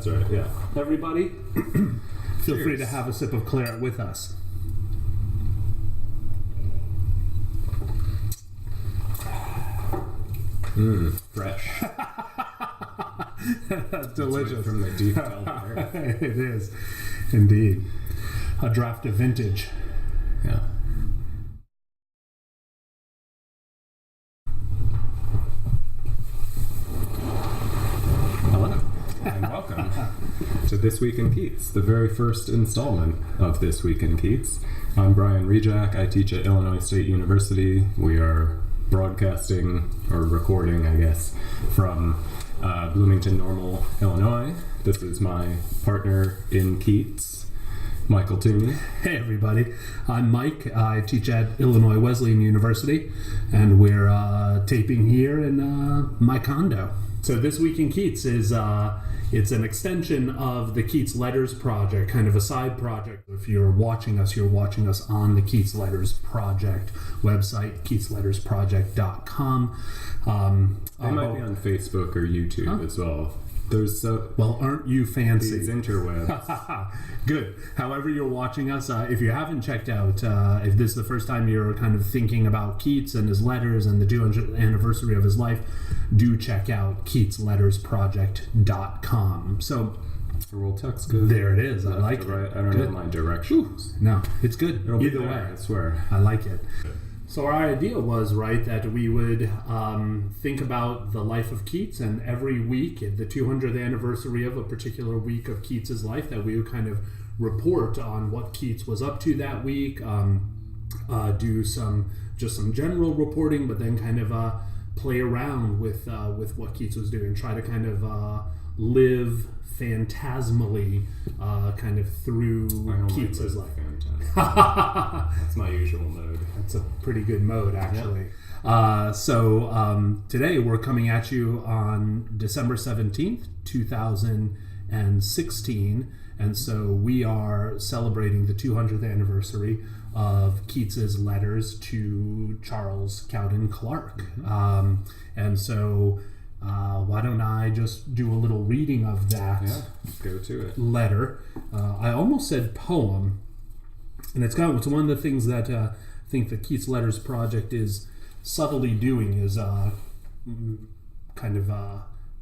That's right, yeah. Everybody, feel Cheers. free to have a sip of claret with us. Fresh. Delicious. From the deep down there. It is, indeed. A draft of vintage. Yeah. Hello, and welcome to This Week in Keats, the very first installment of This Week in Keats. I'm Brian Rejack. I teach at Illinois State University. We are broadcasting, or recording, I guess, from Bloomington Normal, Illinois. This is my partner in Keats, Michael Theune. Hey everybody, I'm Mike. I teach at Illinois Wesleyan University, and we're taping here in my condo. So This Week in Keats is it's an extension of the Keats Letters Project, kind of a side project. If you're watching us on the Keats Letters Project website, keatslettersproject.com. They might be on Facebook or YouTube as well. There's well, aren't you fancy? These interwebs. Good. However you're watching us, if you haven't checked out, if this is the first time you're kind of thinking about Keats and his letters and the 200th anniversary of his life, do check out keatslettersproject.com. So, Rule text good. There it is. I like it. Right. I don't know my directions. No, it's good. It'll Either be way. there, I swear. I like it. So our idea was, right, that we would think about the life of Keats, and every week, the 200th anniversary of a particular week of Keats's life, that we would kind of report on what Keats was up to that week, do some general reporting, but then kind of play around with what Keats was doing, try to kind of live phantasmally kind of through Keats's life. That's my usual mode. That's a pretty good mode, actually. Yeah. So today we're coming at you on December 17th, 2016. And so we are celebrating the 200th anniversary of Keats's letters to Charles Cowden Clarke. Mm-hmm. And so why don't I just do a little reading of that go to it. letter. I almost said poem. And it's one of the things that I think the Keats Letters Project is subtly doing is kind of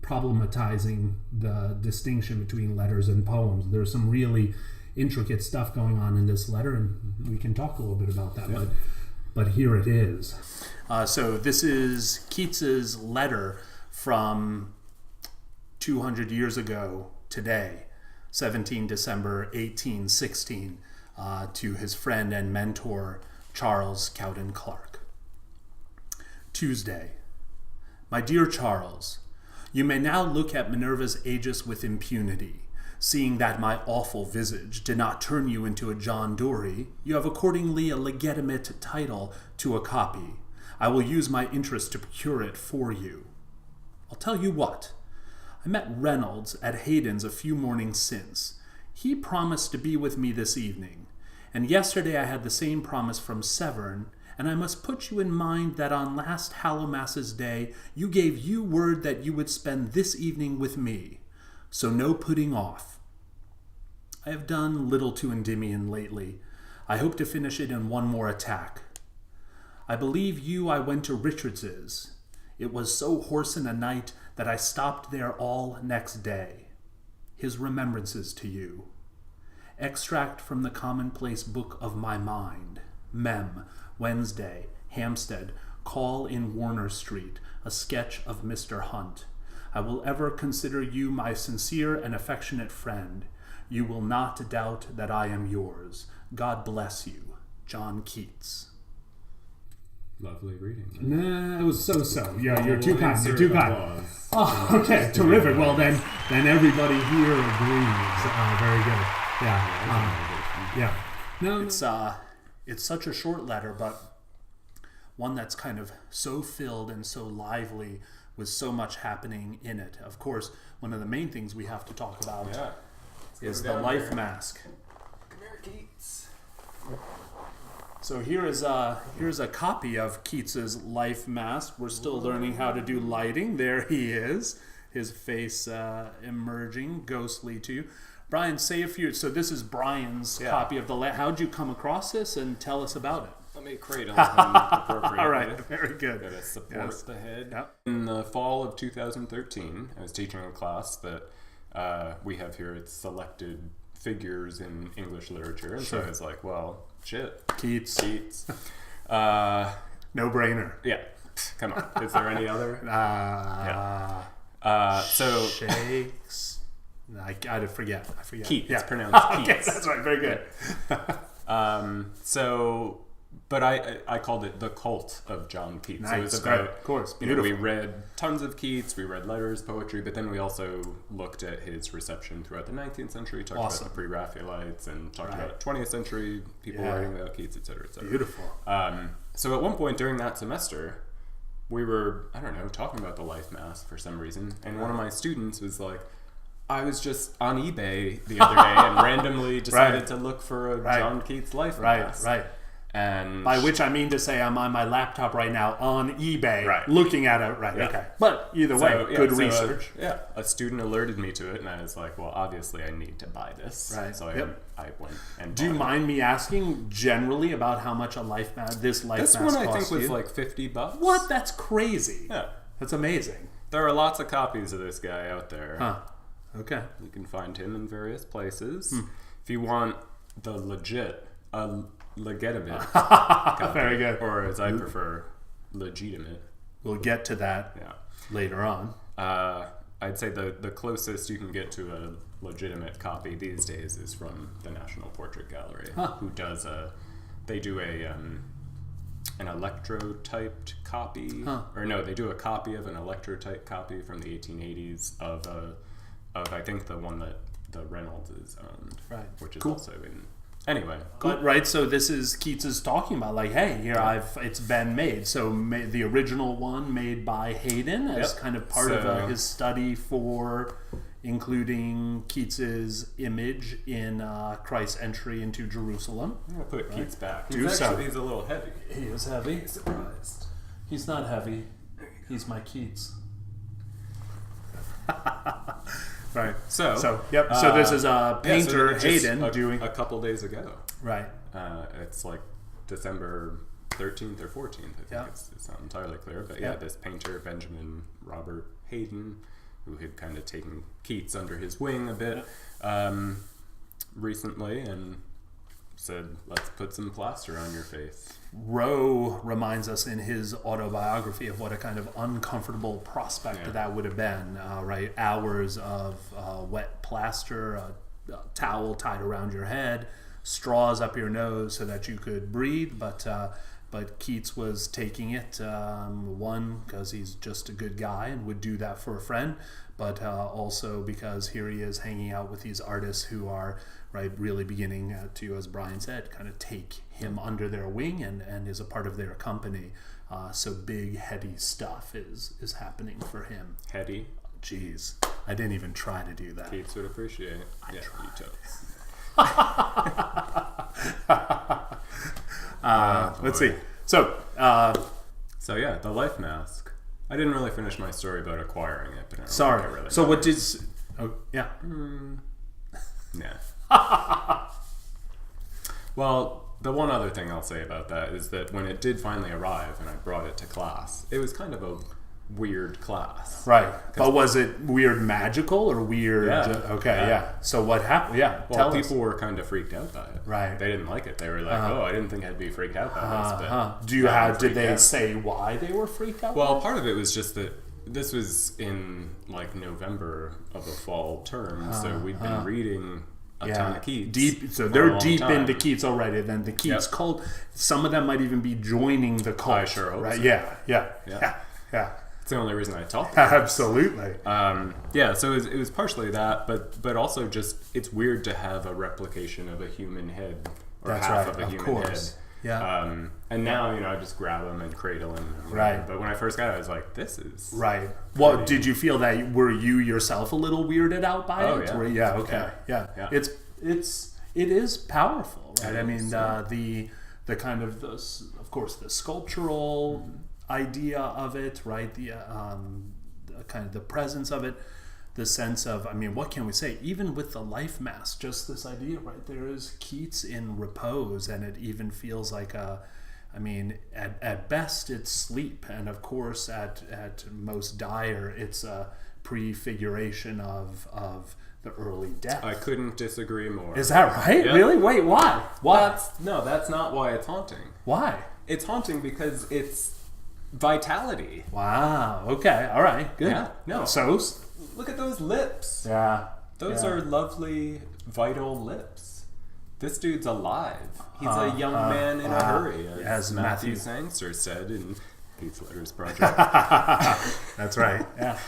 problematizing the distinction between letters and poems. There's some really intricate stuff going on in this letter, and we can talk a little bit about that. Yeah. But here it is. So this is Keats's letter from 200 years ago today, 17 December 1816. To his friend and mentor, Charles Cowden Clarke. Tuesday. My dear Charles, you may now look at Minerva's aegis with impunity. Seeing that my awful visage did not turn you into a John Dory, you have accordingly a legitimate title to a copy. I will use my interest to procure it for you. I'll tell you what. I met Reynolds at Hayden's a few mornings since. He promised to be with me this evening. And yesterday I had the same promise from Severn, and I must put you in mind that on last Hallowmasses Day you gave you word that you would spend this evening with me, so no putting off. I have done little to Endymion lately. I hope to finish it in one more attack. I believe I went to Richards's. It was so hoarse a night that I stopped there all next day. His remembrances to you. Extract from the commonplace book of my mind. Mem. Wednesday. Hampstead. Call in Warner Street. A sketch of Mr. Hunt. I will ever consider you my sincere and affectionate friend. You will not doubt that I am yours. God bless you. John Keats. Lovely reading. Nah, it was so-so. Yeah, you're too kind. You're too kind. Oh, okay, terrific. Well, then everybody here agrees. Very good. Yeah. No, it's such a short letter, but one that's kind of so filled and so lively with so much happening in it. Of course, one of the main things we have to talk about is the life mask. Come here, Keats. So here's a copy of Keats's life mask. We're still learning how to do lighting. There he is. his face emerging ghostly to you. Brian, say a few. So this is Brian's copy of the letter. How'd you come across this, and tell us about it? Let me cradle him appropriately. All right, very good. Gotta support the head. Yep. In the fall of 2013, I was teaching a class that we have here. It's selected figures in English literature, and so I was like, well, shit, Keats. No brainer. Yeah, come on. Is there any other? So Shakes. I forget. Keats. It's pronounced Keats. Okay, that's right. Very good. But I called it The Cult of John Keats. Nice. It was about, of course, beautiful. We read tons of Keats, we read letters, poetry, but then we also looked at his reception throughout the 19th century, talked about the pre-Raphaelites, and talked about 20th century people writing about Keats, etc., etc. Beautiful. So at one point during that semester, we were, talking about the life mask for some reason, and one of my students was like, I was just on eBay the other day and randomly decided to look for a John Keats life mask. Right. And by which I mean to say I'm on my laptop right now on eBay looking at it. Right. Yeah. Okay. But either way, good research. A student alerted me to it, and I was like, well, obviously I need to buy this. Right. So I went and Do you mind me asking generally about how much this life mask cost you? This one I think was like $50. What? That's crazy. Yeah. That's amazing. There are lots of copies of this guy out there. Huh. Okay. You can find him in various places. If you want the legit, legitimate copy, very good. Or as I prefer, legitimate. We'll get to that later on. I'd say the closest you can get to a legitimate copy these days is from the National Portrait Gallery, who does they do an electrotyped copy, or no, they do a copy of an electrotyped copy from the 1880s of I think the one that the Reynolds is owned, which is also in. Anyway, but right, so this is Keats is talking about like, hey, here it's been made. So the original one made by Haydn as kind of part of his study for including Keats's image in Christ's entry into Jerusalem. I'm gonna put Keats back. He's a little heavy. He is heavy. Surprised. He's not heavy. He's my Keats. Right. So this is a painter, Haydn, doing a couple days ago. Right. It's like December 13th or 14th. I think it's not entirely clear, but this painter Benjamin Robert Haydn, who had kind of taken Keats under his wing a bit recently, and said, "Let's put some plaster on your face." Rowe reminds us in his autobiography of what a kind of uncomfortable prospect that would have been, right? Hours of wet plaster, a towel tied around your head, straws up your nose so that you could breathe, but Keats was taking it, one, because he's just a good guy and would do that for a friend, but also because here he is hanging out with these artists who are really beginning to, as Brian said, kind of take him under their wing and is a part of their company. So big, heady stuff is happening for him. Heady? Jeez, I didn't even try to do that. Keats would appreciate it. I tried. Let's see. So the life mask. I didn't really finish my story about acquiring it, but I don't sorry. think it really so matters. What did? Oh yeah. Yeah. Well, the one other thing I'll say about that is that when it did finally arrive and I brought it to class, it was kind of a weird class. Right. But was it weird magical or weird? Yeah. So what happened? Yeah. Well, people were kind of freaked out by it. Right. They didn't like it. They were like, I didn't think I'd be freaked out by this. Did they say why they were freaked out? Well, part of it was just that this was in like November of a fall term, so we'd been reading a ton of Keats. They're deep into Keats already. Then the Keats cult. Some of them might even be joining the cult. I sure hope so. Yeah. It's the only reason I talked. Absolutely. So it was partially that, but also just it's weird to have a replication of a human head or half of a human head. Yeah. And now I just grab them and cradle them. Right. But when I first got it, I was like, this is right. Well, did you feel that? Were you yourself a little weirded out by it? Yeah. Okay. Yeah. It is powerful, right? I mean, the kind of of course the sculptural idea of it, right? The kind of the presence of it, the sense of, I mean, what can we say? Even with the life mask, just this idea, right? There is Keats in repose, and it even feels like at best it's sleep, and of course at most dire it's a prefiguration of the early death. I couldn't disagree more. Is that right? Yep. Really? Wait, why? That's not why it's haunting. Why? It's haunting because it's vitality. Wow. Okay. All right. Good. Yeah. No. So Look at those lips. yeah. Those are lovely, vital lips. This dude's alive. He's a young man in a hurry, as Matthew Sangster said in Keats Letters Project. That's right. Yeah.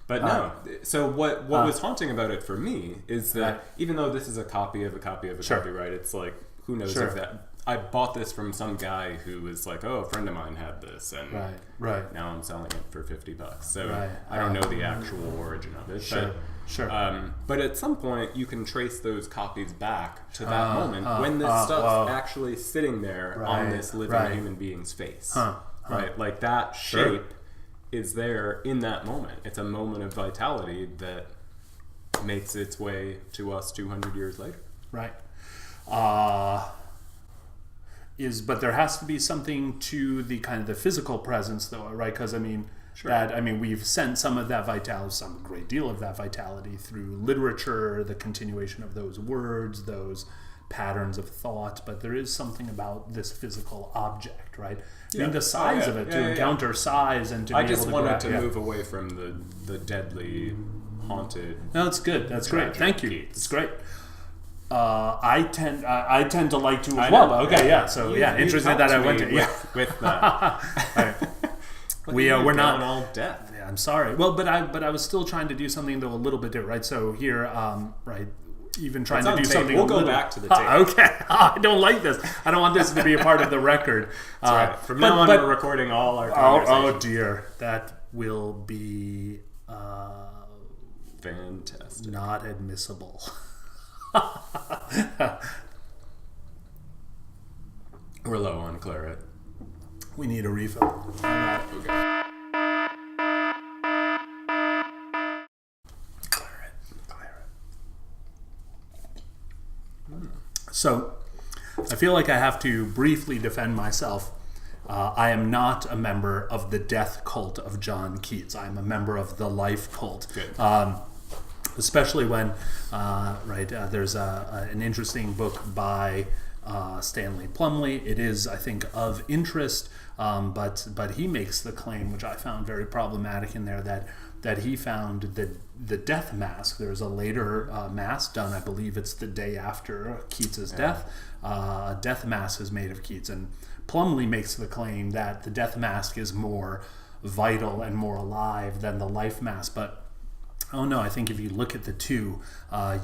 But no. So what was haunting about it for me is that even though this is a copy of a copy of a copyright, it's like, who knows if that... I bought this from some guy who was like, oh, a friend of mine had this, and now I'm selling it for $50. So I don't know the actual origin of it. But at some point, you can trace those copies back to that moment when this stuff's actually sitting there on this living human being's face. Right? Like that shape is there in that moment. It's a moment of vitality that makes its way to us 200 years later. Right. But there has to be something to the kind of the physical presence, though, right? Because we've sent some of that vitality, some great deal of that vitality through literature, the continuation of those words, those patterns of thought. But there is something about this physical object, right? I mean, the size of it, to encounter size and to be able to... I just wanted to move away from the deadly, haunted... No, it's good. That's great. Thank you. Keats. It's great. I tend to like to as well. But okay, yeah. So interesting that I went to with that. We're not all death. Yeah, I'm sorry. Well, but I was still trying to do something though a little bit different, right? So here, right. Even trying to do something. We'll go back to the tape. Okay. I don't like this. I don't want this to be a part of the record. Right. From now on, we're recording all our conversations. Oh dear, that will be fantastic. Not admissible. We're low on claret. We need a refill. Okay. Claret. So, I feel like I have to briefly defend myself. I am not a member of the death cult of John Keats. I am a member of the life cult. Good. Especially when, there's an interesting book by Stanley Plumley. It is, I think, of interest, but he makes the claim, which I found very problematic in there, that he found the death mask. There's a later mask done, I believe it's the day after Keats's death. A death mask is made of Keats, and Plumley makes the claim that the death mask is more vital and more alive than the life mask, but oh no, I think if you look at the two,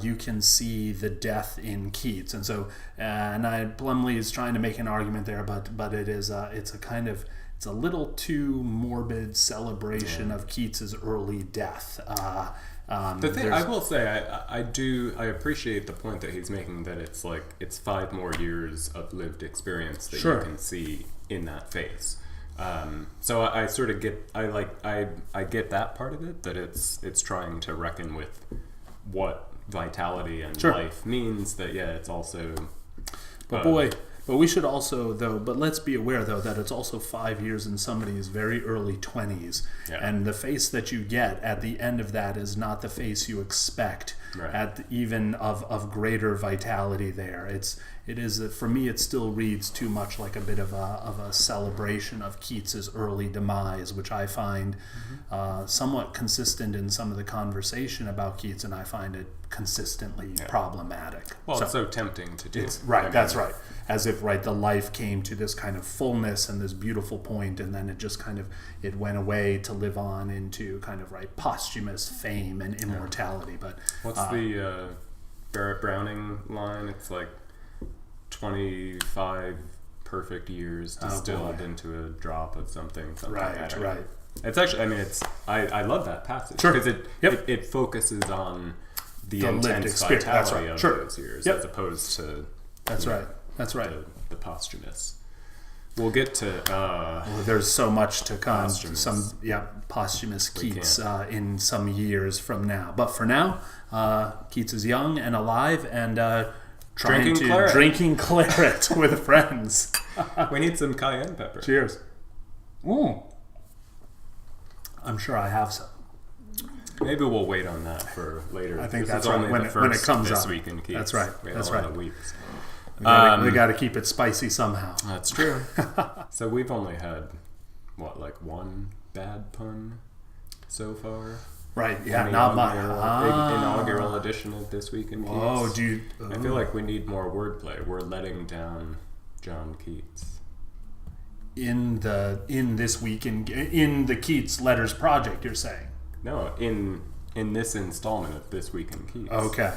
you can see the death in Keats. And so, Plumley is trying to make an argument there, but it is, it's a little too morbid celebration of Keats's early death. The thing I will say, I appreciate the point that he's making, that it's 5 more years of lived experience that you can see in that face. So I sort of get, I get that part of it, that it's trying to reckon with what vitality and life means. That it's also, but we should also but let's be aware though that it's also 5 years in somebody's very early 20s, and the face that you get at the end of that is not the face you expect at even of greater vitality there. It is for me, it still reads too much like a bit of a celebration of Keats's early demise, which I find somewhat consistent in some of the conversation about Keats, and I find it consistently problematic. Well, it's so tempting to do. That's right. As if the life came to this kind of fullness and this beautiful point, and then it just kind of it went away to live on into kind of posthumous fame and immortality. But what's the Barrett Browning line? It's like 25 perfect years distilled into a drop of something. Right. It's actually, I love that passage because it focuses on the intense vitality of those years as opposed to That's right. the posthumous. We'll get to Well, there's so much to come. Posthumous. Posthumous We Keats in some years from now. But for now, Keats is young and alive and drinking claret with friends. we need some cayenne pepper. Cheers. Mm. I'm sure I have some. Maybe we'll wait on that for later. I think this that's is right. only When the it first comes this up. week in Keats. That's right. We have That's a lot right. of weeks. We got to keep it spicy somehow. That's true. So we've only had one bad pun so far. Right. Yeah. In the Not much. inaugural edition of This Week in Keats. Oh, dude. I feel like we need more wordplay. We're letting down John Keats. In this week in the Keats Letters Project, you're saying? No, in this installment of This Week in Keats. Okay.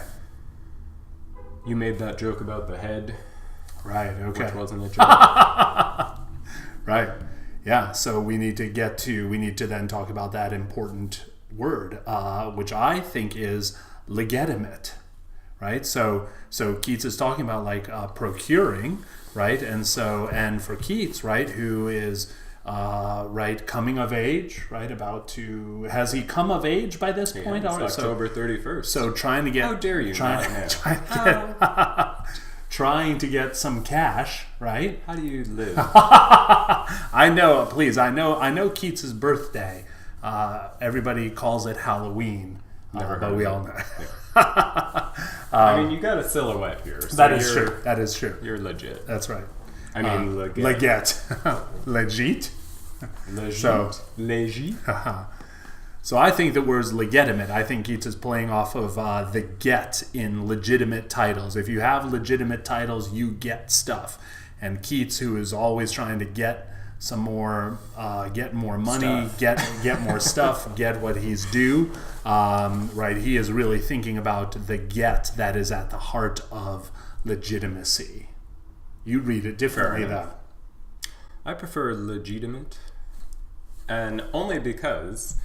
You made that joke about the head, Right. Okay. which wasn't a joke. Right. Yeah. So we need to then talk about that important word, which I think is legitimate. Right. So Keats is talking about procuring, right? And for Keats, right, who is coming of age, right? Has he come of age by this point? It's October 31st. So trying to get, how dare you not know? trying to get some cash, right? How do you live? I know Keats's birthday. Everybody calls it Halloween, but we all know. Yeah. I mean, you got a silhouette here. So That is true. That is true. You're legit. That's right. I mean, legit. Legit. Legit. So- Legit. So I think the word's legitimate. I think Keats is playing off of the get in legitimate titles. If you have legitimate titles, you get stuff. And Keats, who is always trying to get some more, get more money, get more stuff, get what he's due, right? He is really thinking about the get that is at the heart of legitimacy. You read it differently, though. I prefer legitimate, and only because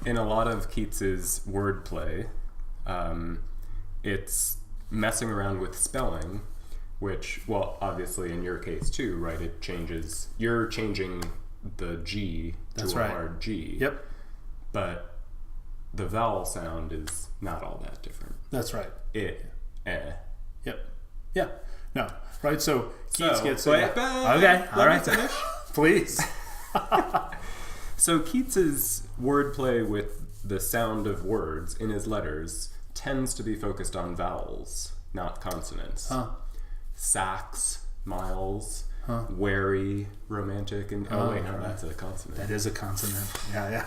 in a lot of Keats's wordplay, it's messing around with spelling, which, well, obviously in your case too, right? It changes. You're changing the G to a hard G. Yep. But the vowel sound is not all that different. That's right. It, eh. Yep. Yeah. No. Right. So Keats gets okay. All right. Finish. Please. So Keats's wordplay with the sound of words in his letters tends to be focused on vowels, not consonants. Huh. Sax, miles, wary, romantic, and wait, no, that's a consonant. That is a consonant. Yeah.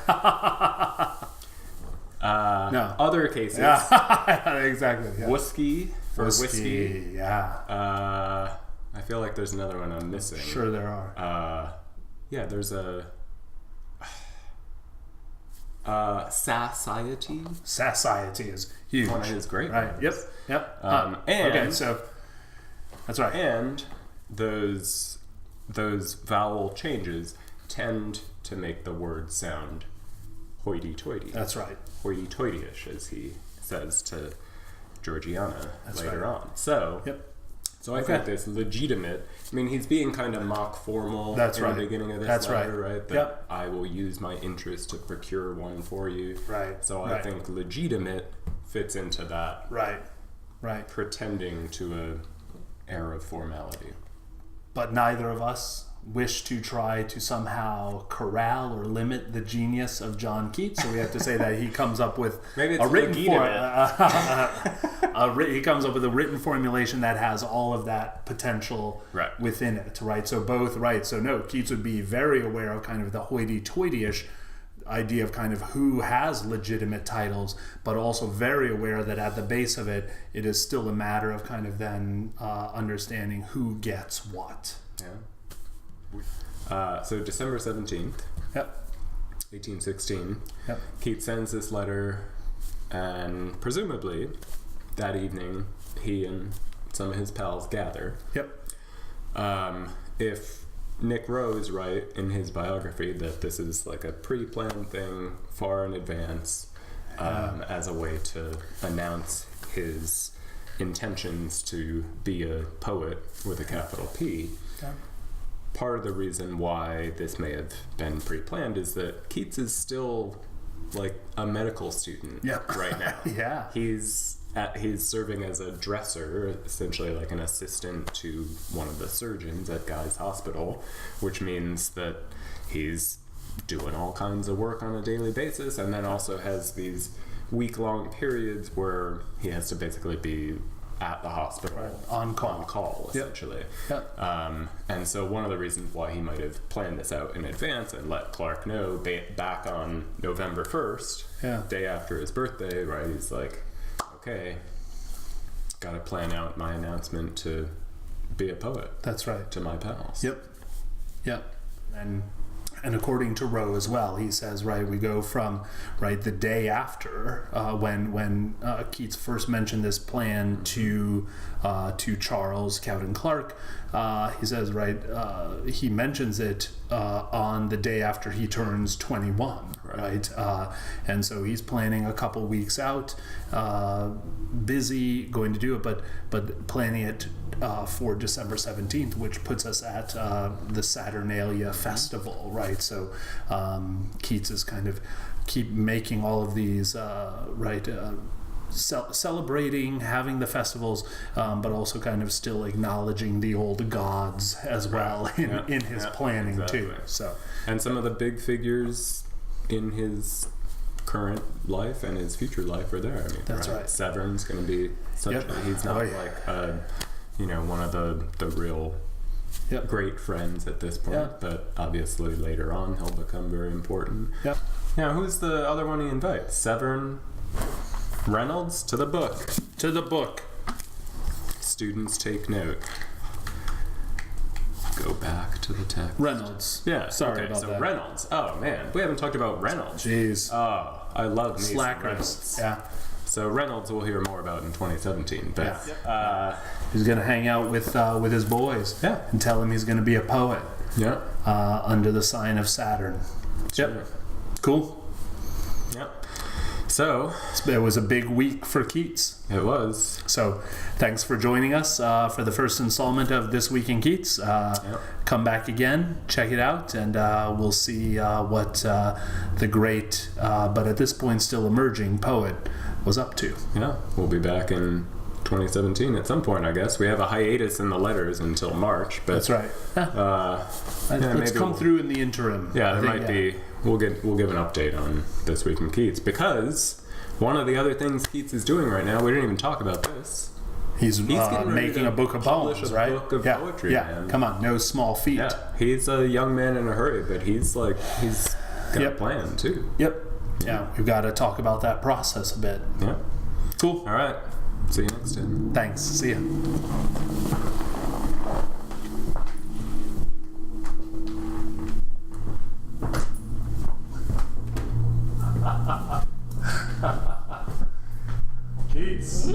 No. Other cases. Yeah. Exactly. Yeah. Whiskey for whiskey. Yeah. I feel like there's another one I'm missing. Sure there are. Yeah, there's a satiety. Satiety is huge. One of his great Right. ones. Yep. And okay, so that's right. And those vowel changes tend to make the word sound hoity-toity. That's right. Hoity-toity-ish, as he says to Georgiana later right. on. So, I think this legitimate. I mean, he's being kind of mock formal That's in right. the beginning of this That's letter, right? That Yep. I will use my interest to procure one for you. Right. So I think legitimate fits into that. Right. Pretending to a air of formality. But neither of us wish to try to somehow corral or limit the genius of John Keats, so we have to say that he comes up with Maybe it's a written legitimate. he comes up with a written formulation that has all of that potential within it, right? So both, right? So no, Keats would be very aware of kind of the hoity-toity-ish idea of kind of who has legitimate titles, but also very aware that at the base of it, it is still a matter of kind of then understanding who gets what. Yeah. So December 17th, Yep. 1816, Yep. Keats sends this letter, and presumably that evening he and some of his pals gather. Yep. If Nick Rowe is right in his biography that this is like a pre-planned thing far in advance, as a way to announce his intentions to be a poet with a capital P. Yeah. part of the reason why this may have been pre-planned is that Keats is still like a medical student right now. Yeah. He's serving as a dresser, essentially like an assistant to one of the surgeons at Guy's Hospital, which means that he's doing all kinds of work on a daily basis, and then also has these week-long periods where he has to basically be at the hospital on call essentially. Yep. And so one of the reasons why he might have planned this out in advance and let Clarke know back on November 1st, day after his birthday, right? He's like, okay, got to plan out my announcement to be a poet. That's right. To my pals. Yep. And according to Rowe as well, he says, right, we go from, right, the day after when Keats first mentioned this plan to Charles Cowden Clarke. He says, right, he mentions it on the day after he turns 21, right? And so he's planning a couple weeks out, busy going to do it, but planning it for December 17th, which puts us at the Saturnalia Festival, right? So Keats is kind of keep making all of these, celebrating, having the festivals, but also kind of still acknowledging the old gods as well in his planning too. So, and some of the big figures in his current life and his future life are there. I mean, that's right. Severn's going to be such. He's not one of the real great friends at this point, but obviously later on he'll become very important. Now, who's the other one he invites? Severn Reynolds to the book. Students take note. Go back to the text. Reynolds. Yeah. Sorry about that. Reynolds. Oh man, we haven't talked about Reynolds. Jeez. Oh, I love Mason Slackers. Reynolds. Yeah. So Reynolds we'll hear more about in 2017. But he's gonna hang out with his boys. Yeah. And tell him he's gonna be a poet. Yeah. Under the sign of Saturn. Sure. Cool. Yep. So it was a big week for Keats. It was. So thanks for joining us for the first installment of This Week in Keats. Come back again, check it out, and we'll see what the great, but at this point still emerging poet was up to. Yeah, we'll be back in 2017 at some point, I guess. We have a hiatus in the letters until March. But, that's right. Let's come through in the interim. Yeah, there might be. We'll give an update on This Week in Keats, because one of the other things Keats is doing right now, we didn't even talk about this. He's making a book of poems, right? Book of poetry, man. Come on, no small feat. Yeah, he's a young man in a hurry, but he's got a plan too. Yeah, we've got to talk about that process a bit. Yeah. Cool. All right. See you next time. Thanks. See ya. Keats.